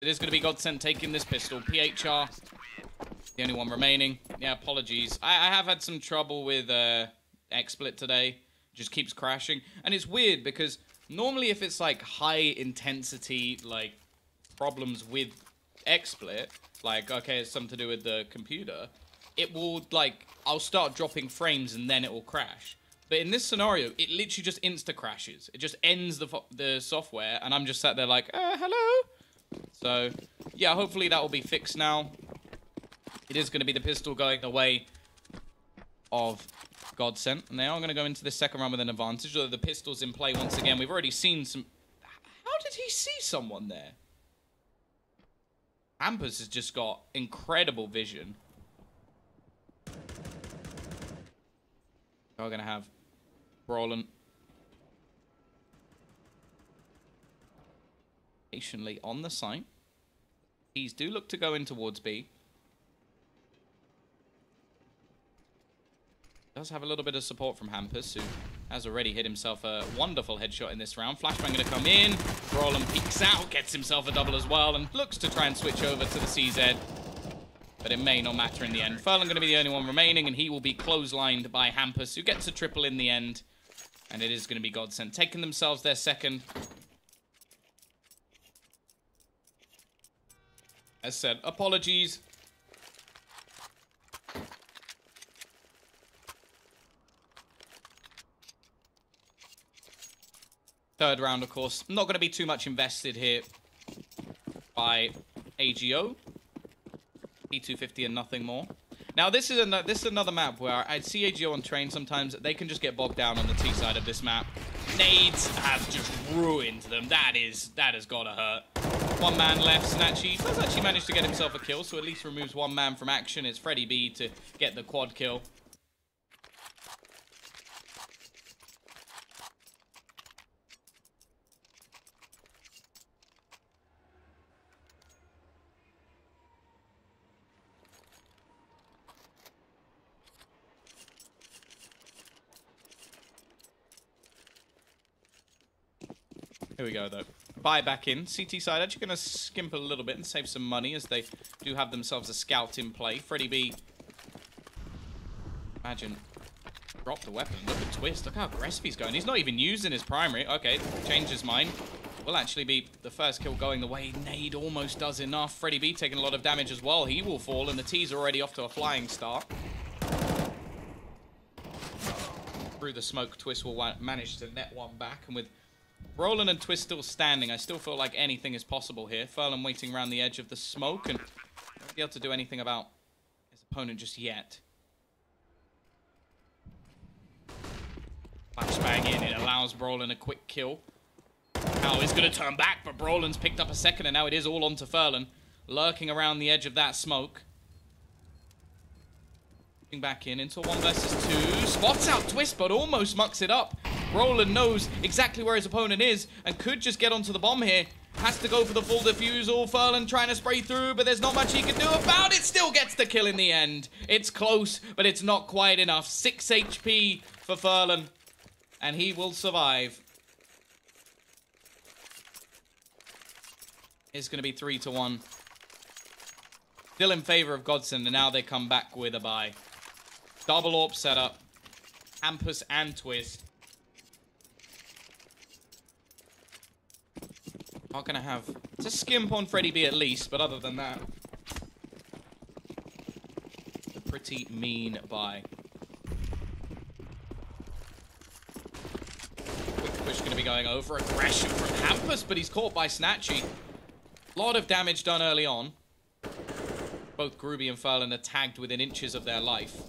It is going to be GODSENT taking this pistol. PHR, the only one remaining. Yeah, apologies. I have had some trouble with XSplit today. Just keeps crashing. And it's weird because normally if it's like high intensity, like problems with XSplit, like, okay, it's something to do with the computer, it will, like, I'll start dropping frames and then it will crash. But in this scenario, it literally just insta-crashes. It just ends the software, and I'm just sat there like, hello? So, yeah, hopefully that will be fixed now. It is going to be the pistol going the way of GODSENT. And they are going to go into the second round with an advantage, although the pistol's in play once again. We've already seen some... How did he see someone there? Hampus has just got incredible vision. We're going to have Brolin patiently on the site. These do look to go in towards B. Does have a little bit of support from Hampus, who has already hit himself a wonderful headshot in this round. Flashbang going to come in. Brolin peeks out, gets himself a double as well, and looks to try and switch over to the CZ. But it may not matter in the end. Furlan going to be the only one remaining, and he will be clotheslined by Hampus, who gets a triple in the end. And it is going to be GODSENT taking themselves their second. As said, apologies. Third round, of course. Not going to be too much invested here by AGO. P250 and nothing more. Now, this is another map where I'd see AGO on train sometimes. They can just get bogged down on the T side of this map. Nades have just ruined them. That has got to hurt. One man left. Snatchy does actually manage to get himself a kill, so at least removes one man from action. It's Freddy B to get the quad kill. Here we go, though. Buy back in. CT side actually going to skimp a little bit and save some money as they do have themselves a scout in play. Freddy B. Imagine. Drop the weapon. Look at Twist. Look how aggressive he's going. He's not even using his primary. Okay, changed his mind. Will actually be the first kill going the way. Nade almost does enough. Freddy B taking a lot of damage as well. He will fall, and the T's already off to a flying start. Through the smoke, Twist will manage to net one back, and with Brolin and Twist still standing, I still feel like anything is possible here. Furlan waiting around the edge of the smoke and won't be able to do anything about his opponent just yet. Flashbang in, it allows Brolin a quick kill. Now he's going to turn back, but Brolin's picked up a second, and now it is all on to Furlan. Lurking around the edge of that smoke. Back in into 1 versus 2. Spots out Twist, but almost mucks it up. Brolin knows exactly where his opponent is and could just get onto the bomb here. Has to go for the full defusal. Furlan trying to spray through, but there's not much he can do about it. Still gets the kill in the end. It's close, but it's not quite enough. 6 HP for Furlan, and he will survive. It's going to be 3-1. Still in favor of GODSENT, and now they come back with a bye. Double AWP setup. Hampus and Twist. Not going to have to skimp on Freddy B at least, but other than that, a pretty mean buy. Quick push going to be going over. Aggression from Hampus, but he's caught by Snatchy. A lot of damage done early on. Both Groovy and Furlan are tagged within inches of their life.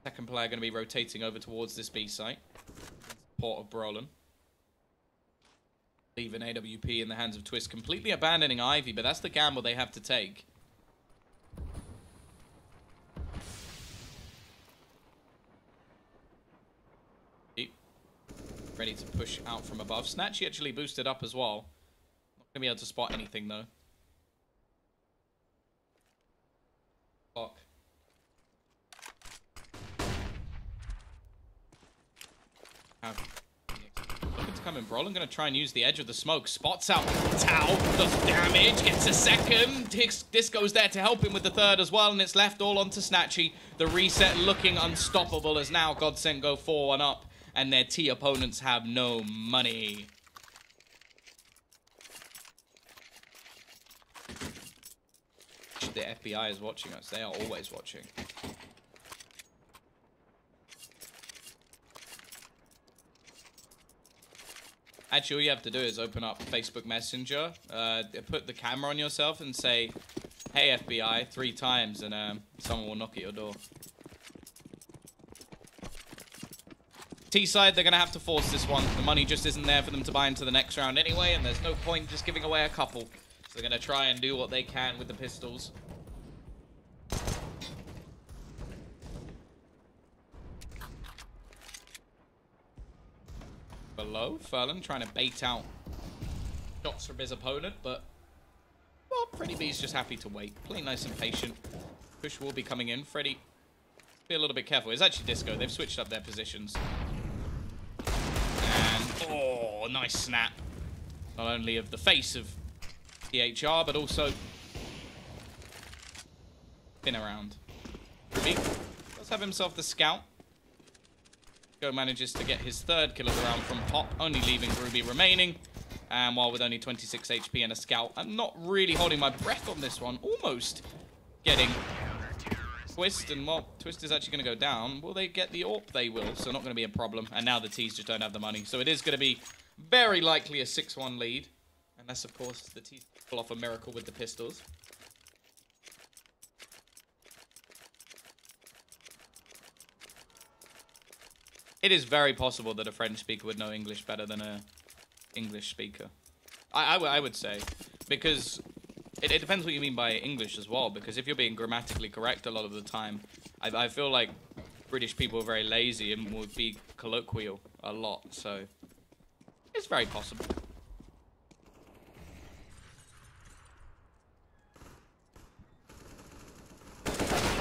Second player going to be rotating over towards this B site. Support of Brolin. Leave an AWP in the hands of Twist, completely abandoning Ivy, but that's the gamble they have to take. Ready to push out from above. Snatchy actually boosted up as well. Not going to be able to spot anything, though. Fuck. Looking to come in Brolin going to try and use the edge of the smoke. Spots out Tau, does damage, gets a second. Disco's there to help him with the third as well, and it's left all onto Snatchy. The reset looking unstoppable as now GODSENT go 4-1 up, and their T opponents have no money. The FBI is watching us. They are always watching. Actually, all you have to do is open up Facebook Messenger, put the camera on yourself and say, "Hey FBI," 3 times, and someone will knock at your door. T-side, they're going to have to force this one. The money just isn't there for them to buy into the next round anyway, and there's no point just giving away a couple. So they're going to try and do what they can with the pistols. Below, Furlan trying to bait out shots from his opponent, but, well, Freddy B's just happy to wait. Playing nice and patient. Push will be coming in. Freddy, be a little bit careful. It's actually Disco. They've switched up their positions. And, oh, nice snap. Not only of the face of PHR, but also spin around. Ruby does have himself the scout. Go manages to get his 3rd kill of the round from Pop, only leaving Ruby remaining. And while with only 26 HP and a scout, I'm not really holding my breath on this one. Almost getting Twist, and well, Twist is actually going to go down. Will they get the AWP? They will, so not going to be a problem. And now the T's just don't have the money. So it is going to be very likely a 6-1 lead. Unless, of course, the T's pull off a miracle with the pistols. It is very possible that a French speaker would know English better than a English speaker. I would say. Because it depends what you mean by English as well. Because if you're being grammatically correct a lot of the time, I feel like British people are very lazy and would be colloquial a lot. So it's very possible.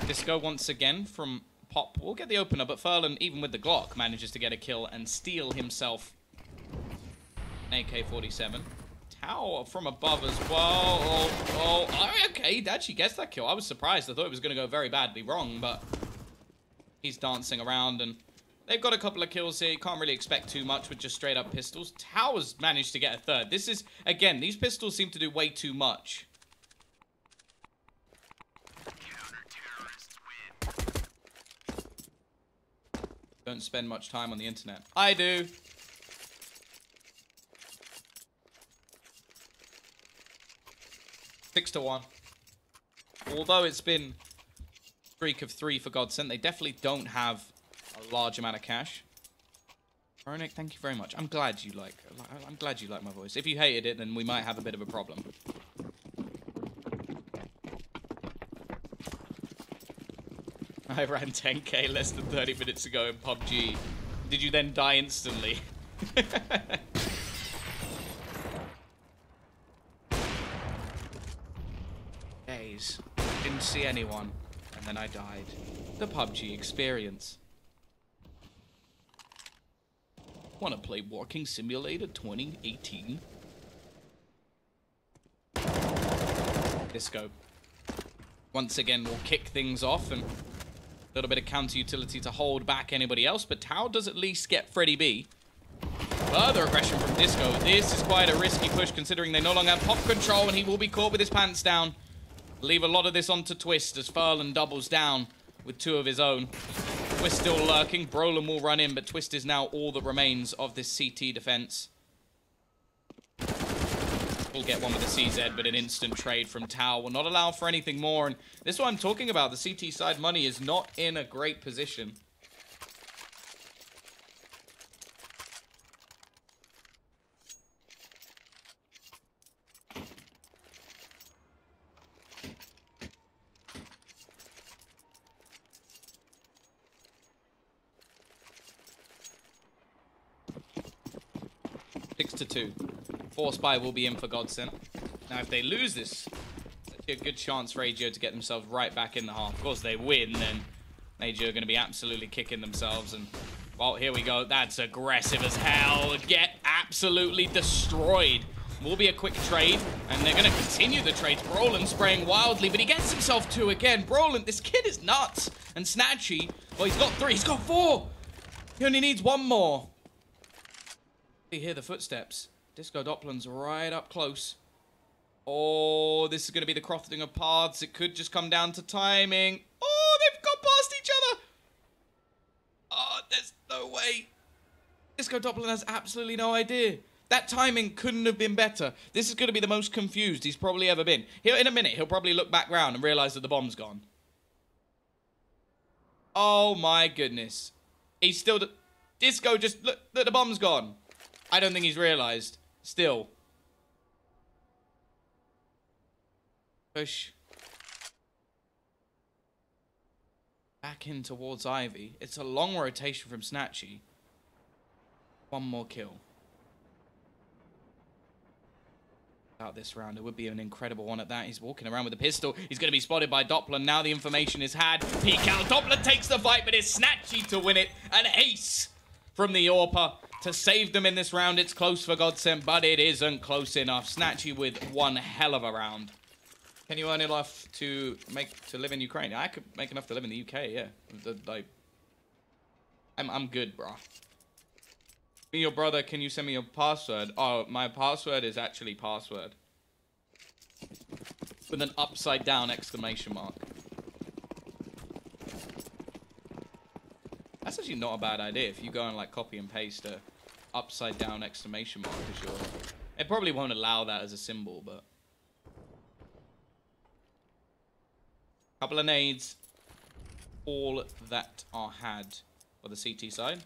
Disco once again from Pop will get the opener, but Furlan, even with the Glock, manages to get a kill and steal himself an AK-47. Tau from above as well. Oh, okay, he actually gets that kill. I was surprised. I thought it was going to go very badly wrong, but he's dancing around, and they've got a couple of kills here. You can't really expect too much with just straight-up pistols. Tau has managed to get a 3rd. This is, again, these pistols seem to do way too much. Don't spend much time on the internet. I do. Six to 1. Although it's been a streak of 3 for GODSENT, they definitely don't have a large amount of cash. Ronick, thank you very much. I'm glad you like my voice. If you hated it, then we might have a bit of a problem. I ran 10k less than 30 minutes ago in PUBG. Did you then die instantly? Days. Didn't see anyone. And then I died. The PUBG experience. Wanna play Walking Simulator 2018? Disco. Once again, we'll kick things off and a little bit of counter utility to hold back anybody else, but Tau does at least get Freddy B. Further aggression from Disco. This is quite a risky push considering they no longer have pop control, and he will be caught with his pants down. Leave a lot of this onto Twist as Furlan doubles down with 2 of his own. Twist still lurking. Brolin will run in, but Twist is now all that remains of this CT defense. We'll get one with the CZ, but an instant trade from Tau will not allow for anything more. And this is what I'm talking about. The CT side money is not in a great position. Six to 2. 4 Spy will be in for GODSENT. Now, if they lose this, it's actually a good chance for AGO to get themselves right back in the half. Of course, they win, then AGO are going to be absolutely kicking themselves, and Well, here we go. That's aggressive as hell. Get absolutely destroyed. Will be a quick trade, and they're going to continue the trades. Brolin spraying wildly, but he gets himself 2 again. Brolin, this kid is nuts. And Snatchy, well, he's got 3. He's got 4. He only needs 1 more. You hear the footsteps. Disco Doppler's right up close. Oh, this is going to be the crossing of paths. It could just come down to timing. Oh, they've got past each other. Oh, there's no way. Disco Doppler has absolutely no idea. That timing couldn't have been better. This is going to be the most confused he's probably ever been. In a minute, he'll probably look back round and realize that the bomb's gone. Oh my goodness. He's still... Disco just... Look, the bomb's gone. I don't think he's realized. Still. Push. Back in towards Ivy. It's a long rotation from Snatchy. 1 more kill. Out this round, it would be an incredible one at that. He's walking around with a pistol. He's going to be spotted by Doppler. Now the information is had. Peek out. Doppler takes the fight, but it's Snatchy to win it. An ace from the AWPer to save them in this round. It's close for GODSENT, but it isn't close enough. Snatchy with one hell of a round. Can you earn enough to live in Ukraine? I could make enough to live in the UK, yeah. Like, I'm good, bro. Me, your brother, can you send me your password? Oh, my password is actually password. With an upside down exclamation mark. That's actually not a bad idea if you go and like copy and paste a upside down exclamation mark for sure. It probably won't allow that as a symbol, but. Couple of nades. All that are had for the CT side.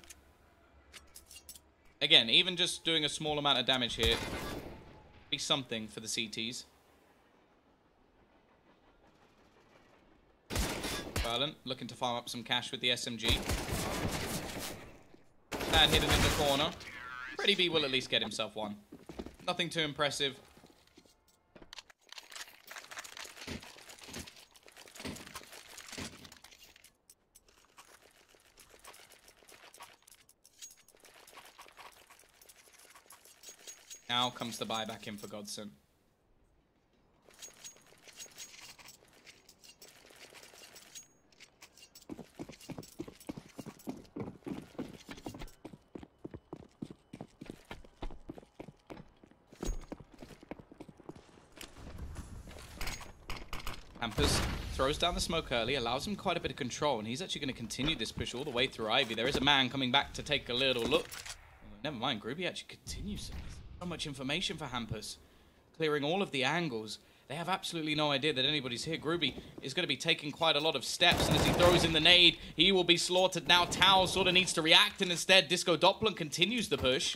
Again, even just doing a small amount of damage here be something for the CTs. Berlin looking to farm up some cash with the SMG. And hidden in the corner. Pretty B will at least get himself 1. Nothing too impressive. Now comes the buyback in for GODSENT. Hampers throws down the smoke early, allows him quite a bit of control, and he's actually going to continue this push all the way through Ivy. There is a man coming back to take a little look. Never mind, Groovy actually continues. So much information for Hampers. Clearing all of the angles. They have absolutely no idea that anybody's here. Groovy is going to be taking quite a lot of steps, and as he throws in the nade, he will be slaughtered. Now Tao sort of needs to react, and instead Disco Doppler continues the push.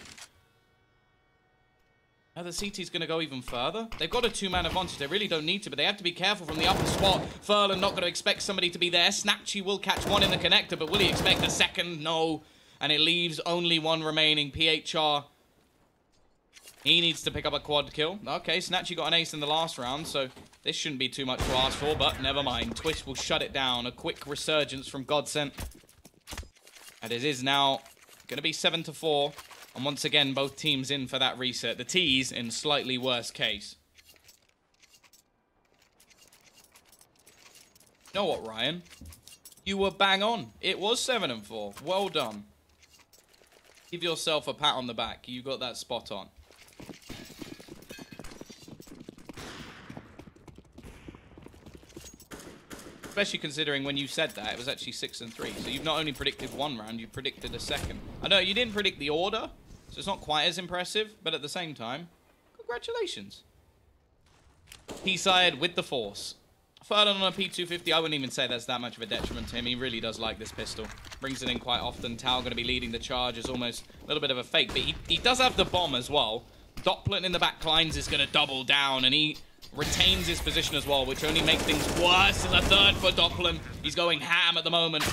Now the CT's going to go even further. They've got a 2-man advantage. They really don't need to, but they have to be careful from the upper spot. Furlan not going to expect somebody to be there. Snatchy will catch 1 in the connector, but will he expect a second? No. And it leaves only 1 remaining. PHR. He needs to pick up a quad kill. Okay, Snatchy got an ace in the last round, so this shouldn't be too much to ask for, but never mind. Twitch will shut it down. A quick resurgence from GODSENT. And it is now going to be 7-4. And once again, both teams in for that reset. The T's in slightly worse case. You know what, Ryan? You were bang on. It was 7-4. Well done. Give yourself a pat on the back. You got that spot on. Especially considering when you said that, it was actually 6-3. So you've not only predicted 1 round, you predicted a second. I know you didn't predict the order, so it's not quite as impressive, but at the same time, congratulations. P-side with the force. Furlan on a P250, I wouldn't even say that's that much of a detriment to him. He really does like this pistol. Brings it in quite often. Tao going to be leading the charge is almost a little bit of a fake, but he does have the bomb as well. Doppler in the back lines is going to double down, and he retains his position as well, which only makes things worse. As a third for Doppler. He's going ham at the moment.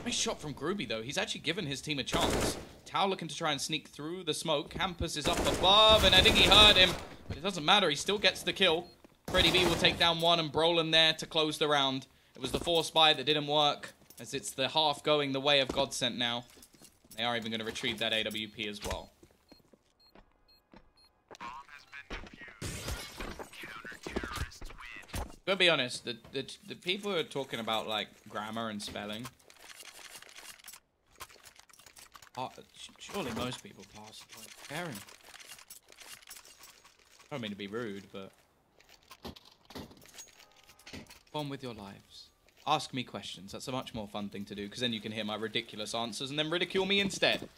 Nice shot from Groovy, though. He's actually given his team a chance. Tao looking to try and sneak through the smoke. Hampus is up above, and I think he heard him. But it doesn't matter. He still gets the kill. Freddy B will take down 1, and Brolin there to close the round. It was the force buy that didn't work, as it's the half going the way of GODSENT now. They are even going to retrieve that AWP as well. Gotta be honest, the people who are talking about, like, grammar and spelling, surely most people pass the point of caring. I don't mean to be rude, but on with your lives. Ask me questions. That's a much more fun thing to do, because then you can hear my ridiculous answers and then ridicule me instead.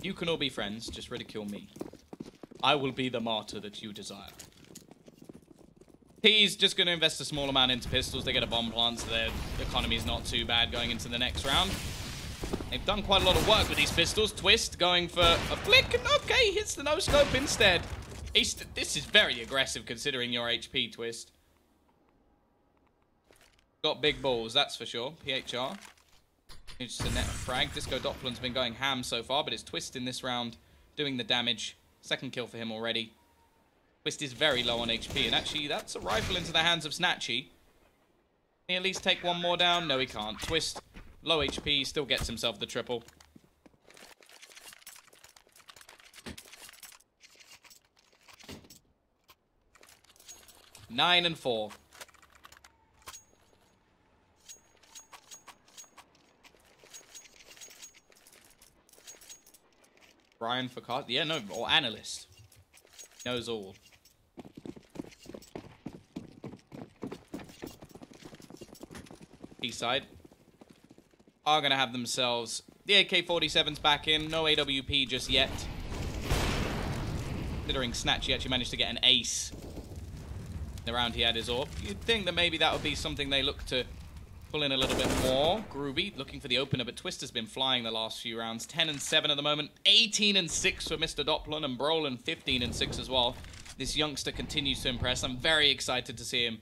You can all be friends, just ridicule me. I will be the martyr that you desire. He's just going to invest a small amount into pistols. They get a bomb plant, so their economy is not too bad going into the next round. They've done quite a lot of work with these pistols. Twist going for a flick, and okay, hits the no-scope instead. This is very aggressive considering your HP, Twist. Got big balls, that's for sure. PHR. It's just a net frag. Disco Doppler's been going ham so far, but it's Twist in this round doing the damage. Second kill for him already. Twist is very low on HP, and actually that's a rifle into the hands of Snatchy. Can he at least take one more down? No, he can't. Twist, low HP, still gets himself the triple. Nine and 4. Brian for card. Yeah, no, or analyst. Knows all. Eastside are going to have themselves the AK-47s back in. No AWP just yet. Considering Snatchy actually managed to get an ace the round he had his AWP. You'd think that maybe that would be something they look to pull in a little bit more. Groovy looking for the opener, but Twist has been flying the last few rounds. 10 and 7 at the moment. 18 and 6 for Mr. Doppler, and Brolin 15 and 6 as well. This youngster continues to impress. I'm very excited to see him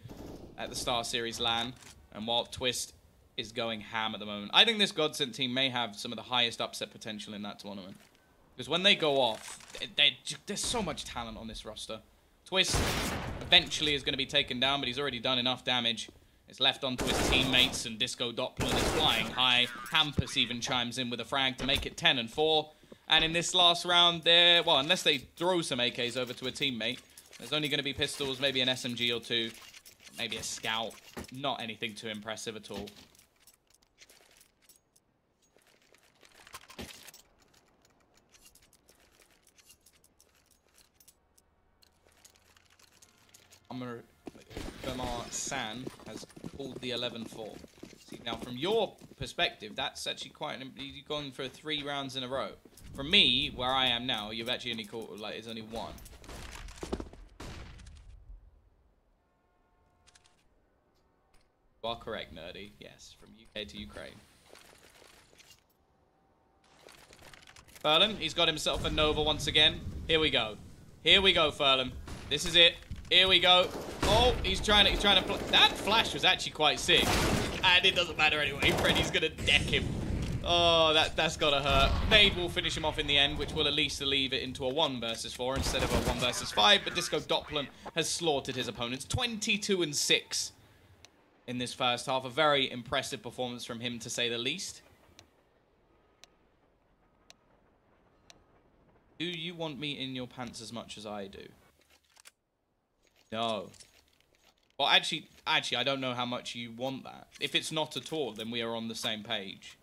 at the StarSeries LAN. And while Twist is going ham at the moment, I think this GODSENT team may have some of the highest upset potential in that tournament. Because when they go off, there's so much talent on this roster. Twist eventually is going to be taken down, but he's already done enough damage. It's left on to his teammates, and Disco Doppler is flying high. Hampus even chimes in with a frag to make it 10 and 4. And in this last round, well, unless they throw some AKs over to a teammate, there's only going to be pistols, maybe an SMG or two, maybe a scout. Not anything too impressive at all. San has pulled the 11-4. See, now from your perspective, that's actually quite you've gone for 3 rounds in a row. From me, where I am now, you've actually only caught, like, it's only 1. You are correct, Nerdy. Yes, from UK to Ukraine. Furlan, he's got himself a Nova once again. Here we go. Here we go, Furlan. This is it. Here we go. Oh, he's trying to that flash was actually quite sick. And it doesn't matter anyway. Freddy's gonna deck him. Oh, that's gotta hurt. Nade will finish him off in the end, which will at least leave it into a 1 versus 4 instead of a 1 versus 5. But Disco Doppler has slaughtered his opponents. 22 and 6 in this first half. A very impressive performance from him, to say the least. Do you want me in your pants as much as I do? No. Well, actually, I don't know how much you want that. If it's not at all, then we are on the same page.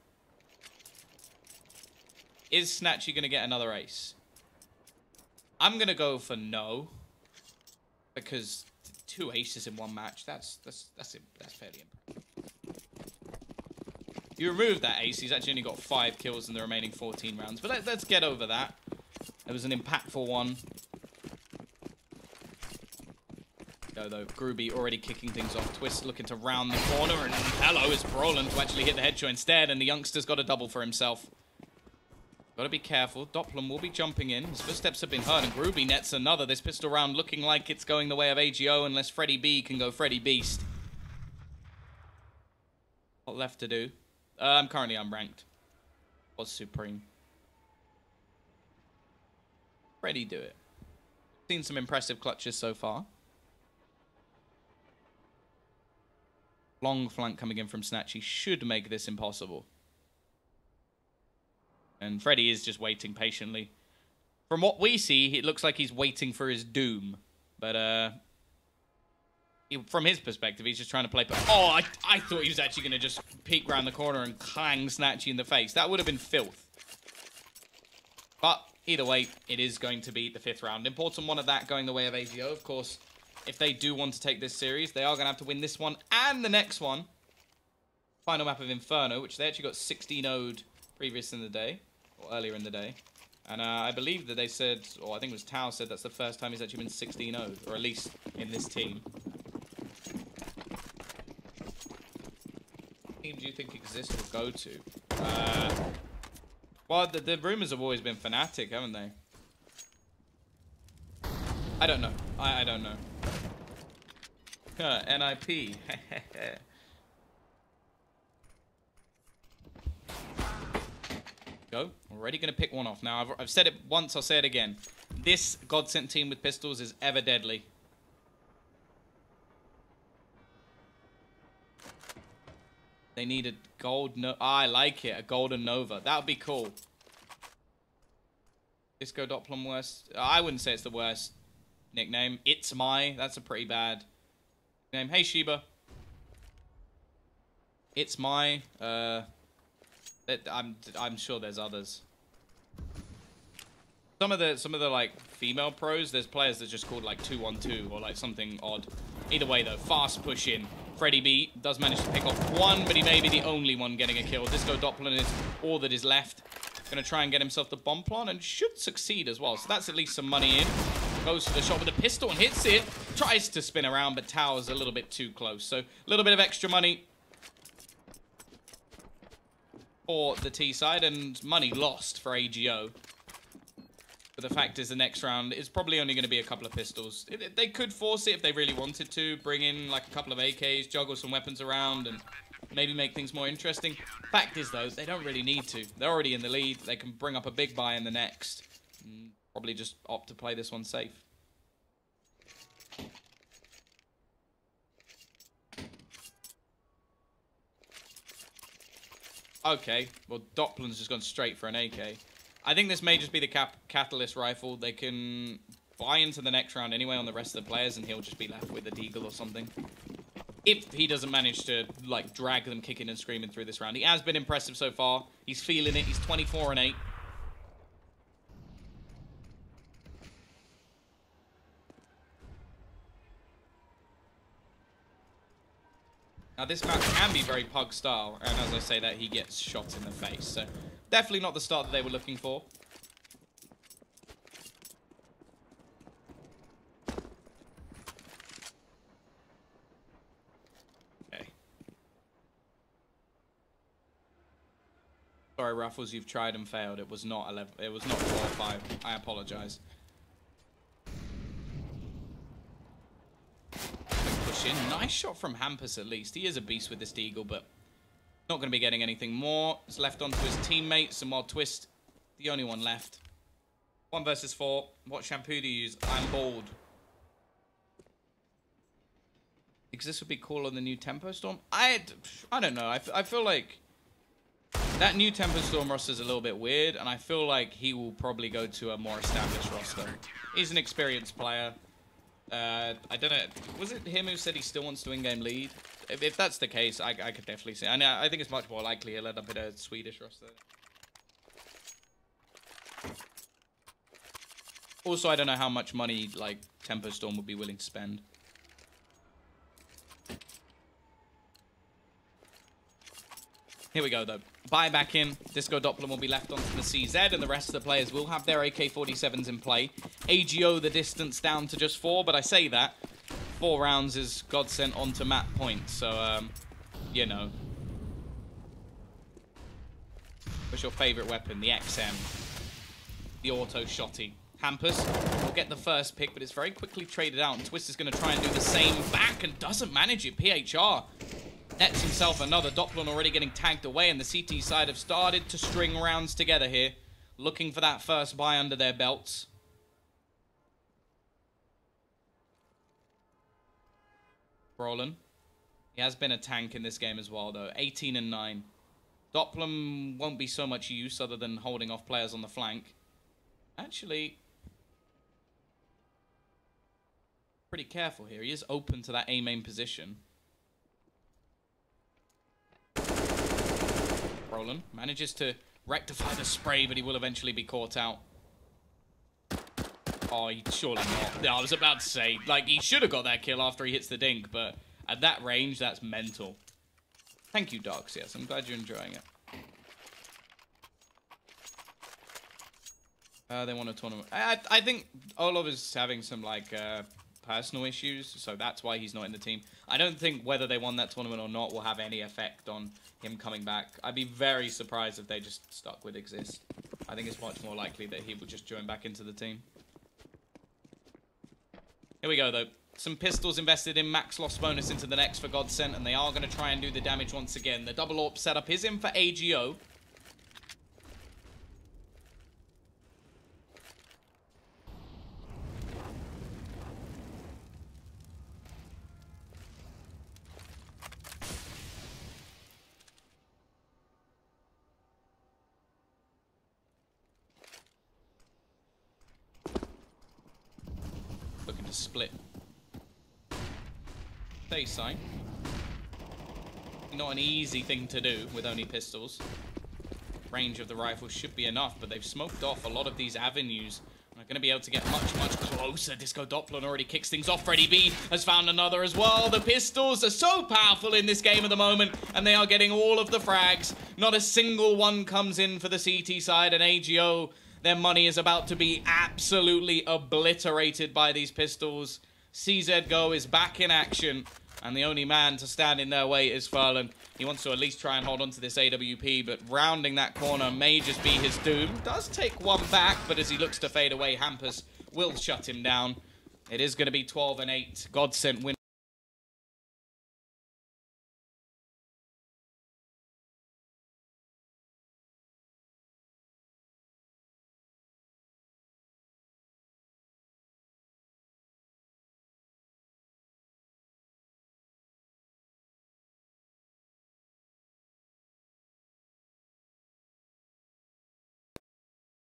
Is Snatchy going to get another ace? I'm going to go for no. Because 2 aces in 1 match, that's fairly impressive. You remove that ace, he's actually only got 5 kills in the remaining 14 rounds. But let's get over that. It was an impactful one. Though Groovy already kicking things off. Twist looking to round the corner, and hello, it's Brolin to actually hit the headshot instead, and the youngster's got a double for himself. Gotta be careful. Doppler will be jumping in. His footsteps have been heard, and Groovy nets another. This pistol round looking like it's going the way of AGO, unless Freddy B can go Freddy Beast. What left to do? I'm currently unranked. Was Supreme. Freddy do it. Seen some impressive clutches so far. Long flank coming in from Snatchy should make this impossible. And Freddy is just waiting patiently. From what we see, it looks like he's waiting for his doom. But, from his perspective, he's just trying to play... Oh, I thought he was actually going to just peek around the corner and clang Snatchy in the face. That would have been filth. But, either way, it is going to be the 5th round. Important one of that going the way of AGO. Of course, if they do want to take this series, they are going to have to win this one and the next one. Final map of Inferno, which they actually got 16-0'd previous in the day, or earlier in the day. And I believe that they said, or I think it was Tao said, that's the first time he's actually been 16-0'd, or at least in this team. What team do you think Exist will go to? Well, the rumors have always been Fnatic, haven't they? I don't know. I don't know. NIP. Go. Already going to pick one off. Now, I've said it once, I'll say it again. This GODSENT team with pistols is ever deadly. They need a gold... No, I like it. A golden Nova. That would be cool. Disco Doppler worst. I wouldn't say it's the worst nickname. It's my. That's a pretty bad name. Hey, Sheba. It's my. I'm sure there's others. Some of the like female pros, there's players that just called like 2-1-2 or like something odd. Either way though, fast push in. Freddy B does manage to pick off one, but he may be the only one getting a kill. Disco Doppler is all that is left. Gonna try and get himself the bomb plant and should succeed as well. So that's at least some money in. Goes for the shot with a pistol and hits it. Tries to spin around, but Tao's a little bit too close. So a little bit of extra money for the T side and money lost for AGO. But the fact is the next round is probably only going to be a couple of pistols. They could force it if they really wanted to. Bring in like a couple of AKs, juggle some weapons around and maybe make things more interesting. Fact is though, they don't really need to. They're already in the lead. They can bring up a big buy in the next. And probably just opt to play this one safe. Okay, well Doppler's just gone straight for an AK. I think this may just be the Catalyst rifle. They can buy into the next round anyway on the rest of the players, and he'll just be left with a deagle or something. If he doesn't manage to, like, drag them kicking and screaming through this round. He has been impressive so far. He's feeling it. He's 24-8. Now, this map can be very Pug style, and as I say that, he gets shot in the face. So, definitely not the start that they were looking for. Okay. Sorry, Ruffles, you've tried and failed. It was not 11. It was not 4 or 5. I apologize. In. Nice shot from Hampus at least. He is a beast with this deagle, but not going to be getting anything more. It's left onto his teammates, and while Twist, the only one left. 1 versus 4. What shampoo do you use? I'm bald. Because this would be cool on the new Tempo Storm. I don't know. I feel like that new Tempo Storm roster is a little bit weird, and I feel like he will probably go to a more established roster. He's an experienced player. I don't know. Was it him who said he still wants to in-game lead? If that's the case, I could definitely see. And I think it's much more likely he'll end up in a Swedish roster. Also, I don't know how much money like Tempo Storm would be willing to spend. Here we go, though. Buy back in. Disco Doppler will be left onto the CZ, and the rest of the players will have their AK-47s in play. AGO the distance down to just 4, but I say that. 4 rounds is GODSENT onto map point, so, you know. What's your favorite weapon? The XM. The auto shotty. Hampus will get the first pick, but it's very quickly traded out, and Twist is going to try and do the same back, and doesn't manage it. PHR nets himself another. Doppler already getting tagged away, and the CT side have started to string rounds together here, looking for that first buy under their belts. Brolin. He has been a tank in this game as well, though. 18-9. Doppler won't be so much use other than holding off players on the flank. Actually, pretty careful here. He is open to that A-main position. Roland manages to rectify the spray, but he will eventually be caught out. Oh, surely not. Yeah, I was about to say, like, he should have got that kill after he hits the dink, but at that range, that's mental. Thank you, Dogs. Yes, I'm glad you're enjoying it. They want a tournament. I think Olov is having some, like, personal issues, so that's why he's not in the team. I don't think whether they won that tournament or not will have any effect on him coming back. I'd be very surprised if they just stuck with Exist. I think it's much more likely that he would just join back into the team. Here we go, though. Some pistols invested in max loss bonus into the next for GODSENT, and they are going to try and do the damage once again. The double AWP setup is in for AGO. Looking to split. Stay sight. Not an easy thing to do with only pistols. Range of the rifle should be enough, but they've smoked off a lot of these avenues. They're going to be able to get much, much closer. Disco Doppler already kicks things off. Freddy B has found another as well. The pistols are so powerful in this game at the moment, and they are getting all of the frags. Not a single one comes in for the CT side, and AGO, their money is about to be absolutely obliterated by these pistols. CZ Go is back in action, and the only man to stand in their way is Furlan. He wants to at least try and hold on to this AWP, but rounding that corner may just be his doom. Does take one back, but as he looks to fade away, Hampus will shut him down. It is going to be 12-8. GODSENT win.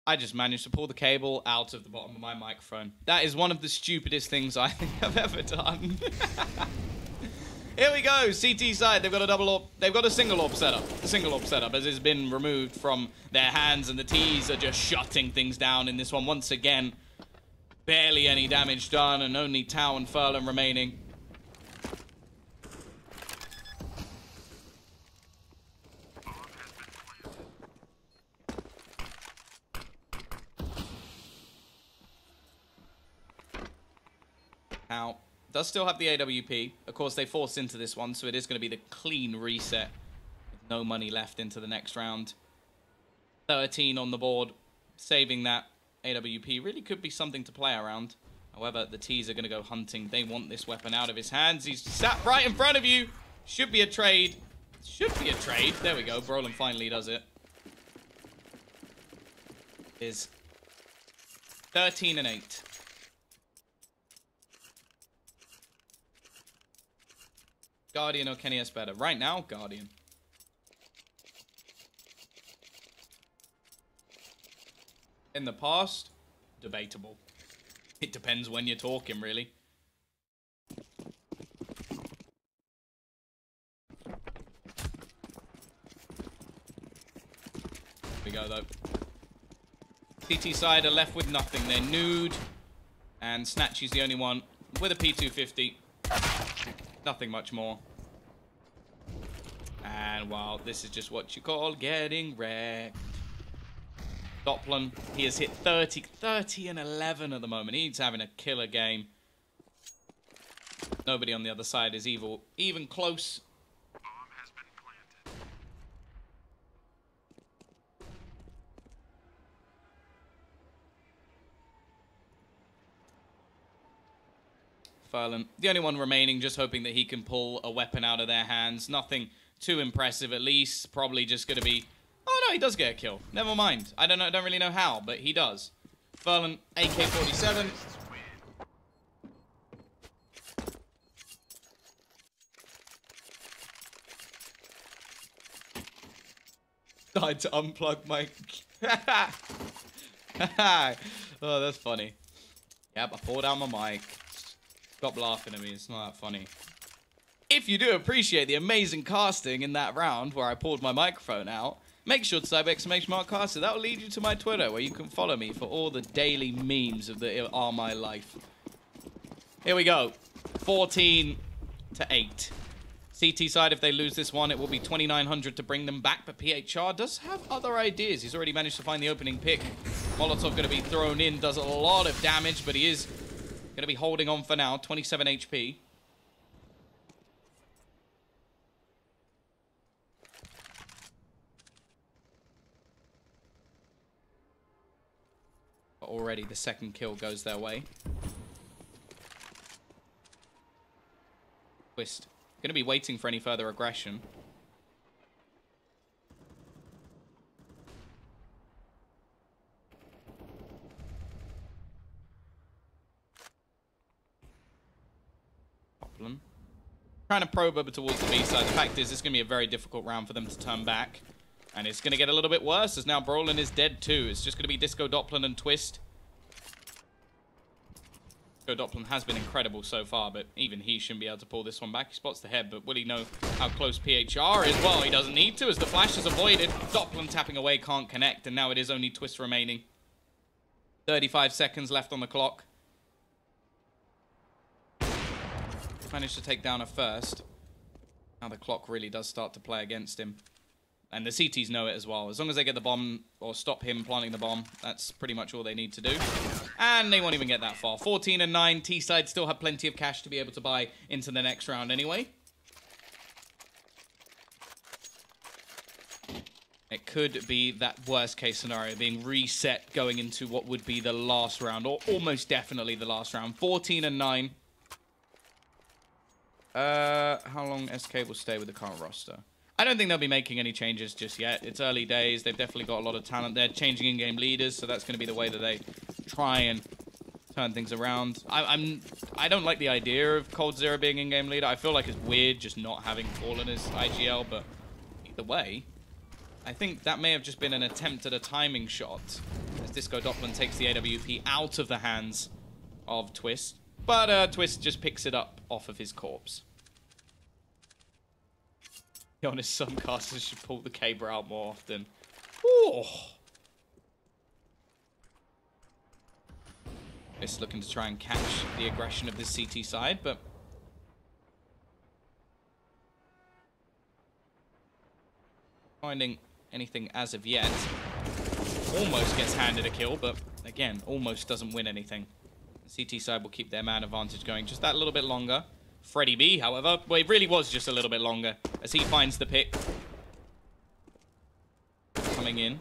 I just managed to pull the cable out of the bottom of my microphone. That is one of the stupidest things I think I've ever done. Here we go, CT side. They've got a double AWP. They've got a single AWP setup. The single AWP setup as it's been removed from their hands, and the T's are just shutting things down in this one once again. Barely any damage done, and only Tau and Furlan remaining. Now, does still have the AWP. Of course, they forced into this one, so it is going to be the clean reset. With no money left into the next round. 13 on the board. Saving that AWP really could be something to play around. However, the T's are going to go hunting. They want this weapon out of his hands. He's sat right in front of you. Should be a trade. Should be a trade. There we go. Brolin finally does it. Is 13-8. Guardian or Kenny S better? Right now, Guardian. In the past, debatable. It depends when you're talking, really. Here we go, though. CT side are left with nothing. They're nude. And Snatchy's the only one with a P250. Nothing much more. And, well, this is just what you call getting wrecked. Doppler, he has hit 30 and 11 at the moment. He's having a killer game. Nobody on the other side is even close. Bomb has been planted. Furlan, the only one remaining, just hoping that he can pull a weapon out of their hands. Nothing too impressive, at least. Probably just going to be... Oh, no, he does get a kill. Never mind. I don't really know how, but he does. Furlan, AK-47. Died to unplug my... Oh, that's funny. Yep, I pulled out my mic. Stop laughing at me. It's not that funny. If you do appreciate the amazing casting in that round where I pulled my microphone out, make sure to type !caster. That will lead you to my Twitter where you can follow me for all the daily memes of the are my life. Here we go. 14 to 8. CT side, if they lose this one, it will be 2,900 to bring them back. But PHR does have other ideas. He's already managed to find the opening pick. Molotov going to be thrown in, does a lot of damage, but he is going to be holding on for now. 27 HP. But already the second kill goes their way. Twist. Going to be waiting for any further aggression. Poplin. Trying to probe over towards the B side. The fact is, it's going to be a very difficult round for them to turn back. And it's going to get a little bit worse as now Brolin is dead too. It's just going to be Disco Doppler and Twist. Doppler has been incredible so far, but even he shouldn't be able to pull this one back. He spots the head, but will he know how close PHR is? Well, he doesn't need to, as the flash is avoided. Doppler tapping away can't connect, and now it is only Twist remaining. 35 seconds left on the clock. Managed to take down a first. Now the clock really does start to play against him. And the CTs know it as well. As long as they get the bomb or stop him planting the bomb, that's pretty much all they need to do. And they won't even get that far. 14 and 9. T-side still have plenty of cash to be able to buy into the next round anyway. It could be that worst case scenario, being reset going into what would be the last round, or almost definitely the last round. 14 and 9. How long SK will stay with the current roster? I don't think they'll be making any changes just yet. It's early days. They've definitely got a lot of talent. They're changing in-game leaders, so that's going to be the way that they try and turn things around. I don't like the idea of coldzera being in-game leader. I feel like it's weird just not having Fallen as IGL, but either way, I think that may have just been an attempt at a timing shot as Disco Doppler takes the AWP out of the hands of Twist, but Twist just picks it up off of his corpse. Be honest, some casters should pull the caber out more often. Ooh. Just looking to try and catch the aggression of this CT side, but finding anything as of yet. Almost gets handed a kill, but again, almost doesn't win anything. The CT side will keep their man advantage going just that little bit longer. Freddy B, however, well, it really was just a little bit longer as he finds the pick. Coming in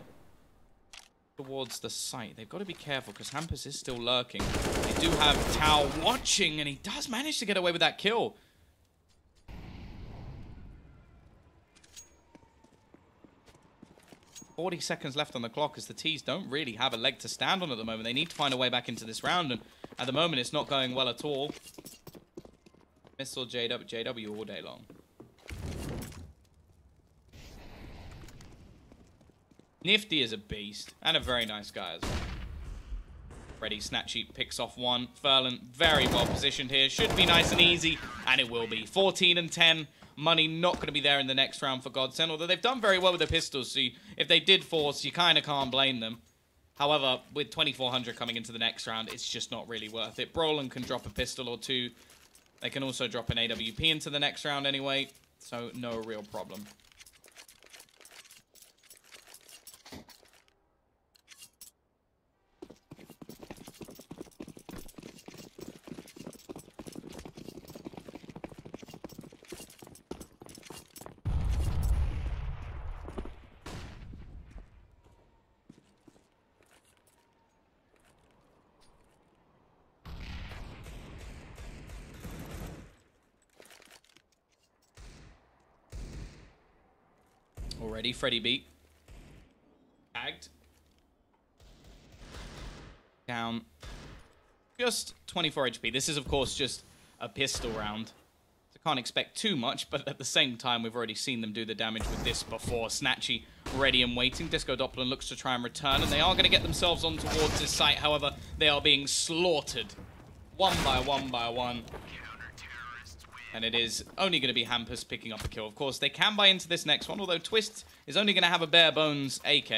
towards the site. They've got to be careful because Hampus is still lurking. They do have Tao watching, and he does manage to get away with that kill. "40 seconds left on the clock as the T's don't really have a leg to stand on at the moment. They need to find a way back into this round, and at the moment it's not going well at all. Missile JW all day long. Nifty is a beast, and a very nice guy as well. Freddy Snatchy picks off one. Furlan very well positioned here. Should be nice and easy, and it will be. 14 and 10. Money not going to be there in the next round for GODSENT, although they've done very well with the pistols, so if they did force, you kind of can't blame them. However, with 2,400 coming into the next round, it's just not really worth it. Brolin can drop a pistol or two. They can also drop an AWP into the next round anyway, so no real problem. Already, Freddy beat. Tagged. Down. Just 24 HP. This is, of course, just a pistol round. To Can't expect too much, but at the same time, we've already seen them do the damage with this before. Snatchy ready and waiting. Disco Doppler looks to try and return, and they are going to get themselves on towards this site. However, they are being slaughtered one by one by one. And it is only going to be Hampus picking up a kill. Of course, they can buy into this next one, although Twist is only going to have a bare bones AK.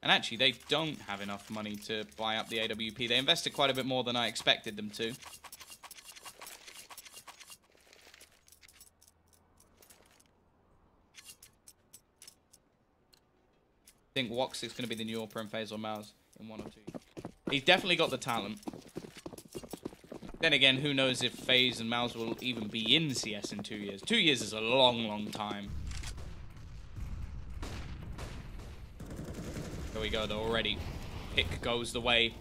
And actually, they don't have enough money to buy up the AWP. They invested quite a bit more than I expected them to. I think Wox is going to be the new Opera and Phasor Mouse in 1 or 2. He's definitely got the talent. Then again, who knows if FaZe and Mouse will even be in CS in 2 years. 2 years is a long, long time. There we go, though, already. Pick goes the way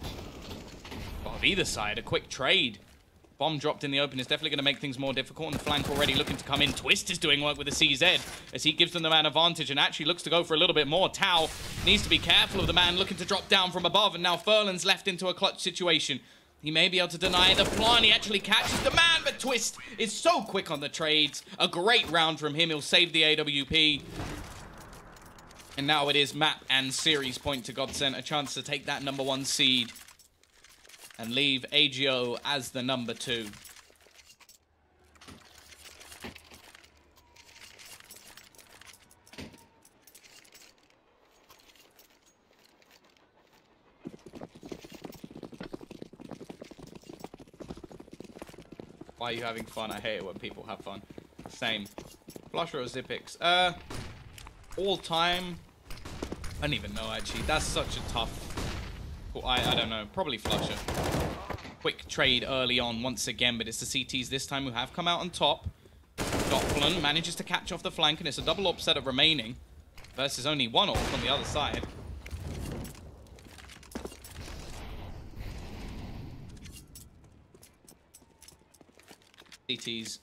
of either side. A quick trade. Bomb dropped in the open is definitely going to make things more difficult. And the flank already looking to come in. Twist is doing work with the CZ as he gives them the man advantage and actually looks to go for a little bit more. Tau needs to be careful of the man looking to drop down from above. And now Furlan's left into a clutch situation. He may be able to deny the plan. He actually catches the man, but Twist is so quick on the trades. A great round from him. He'll save the AWP. And now it is map and series point to GODSENT. A chance to take that #1 seed. And leave AGO as the #2. Why are you having fun? I hate it when people have fun. Same. Flusher or Zipix? All time? I don't even know, actually. That's such a tough... I don't know. Probably Flusher. Quick trade early on once again, but it's the CTs this time who have come out on top. Doppler manages to catch off the flank, and it's a double AWP setup remaining versus only one AWP on the other side. CTs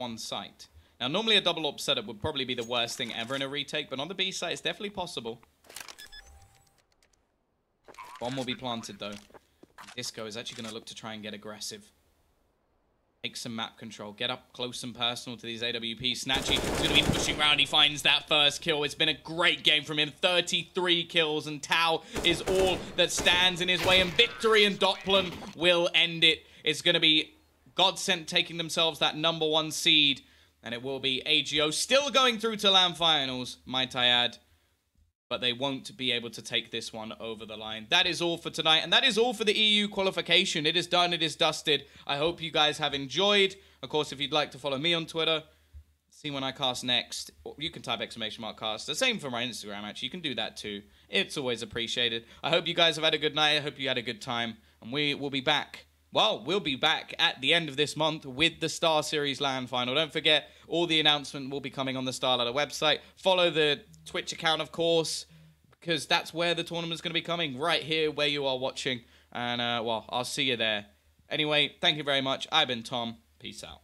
on site. Now, normally a double AWP setup would probably be the worst thing ever in a retake, but on the B site, it's definitely possible. Bomb will be planted, though. Disco is actually going to look to try and get aggressive. Take some map control. Get up close and personal to these AWP. Snatchy is going to be pushing around. He finds that first kill. It's been a great game from him. 33 kills, and Tau is all that stands in his way. And victory, and Doppler will end it. It's going to be GODSENT taking themselves that #1 seed. And it will be AGO still going through to LAN finals, might I add. But they won't be able to take this one over the line. That is all for tonight. And that is all for the EU qualification. It is done. It is dusted. I hope you guys have enjoyed. Of course, if you'd like to follow me on Twitter, see when I cast next. You can type !cast. The same for my Instagram, actually. You can do that too. It's always appreciated. I hope you guys have had a good night. I hope you had a good time. And we will be back. Well, we'll be back at the end of this month with the StarSeries LAN final. Don't forget, all the announcement will be coming on the StarLadder website. Follow the Twitch account, of course, because that's where the tournament's going to be coming, right here where you are watching. And, well, I'll see you there. Anyway, thank you very much. I've been Tom. Peace out.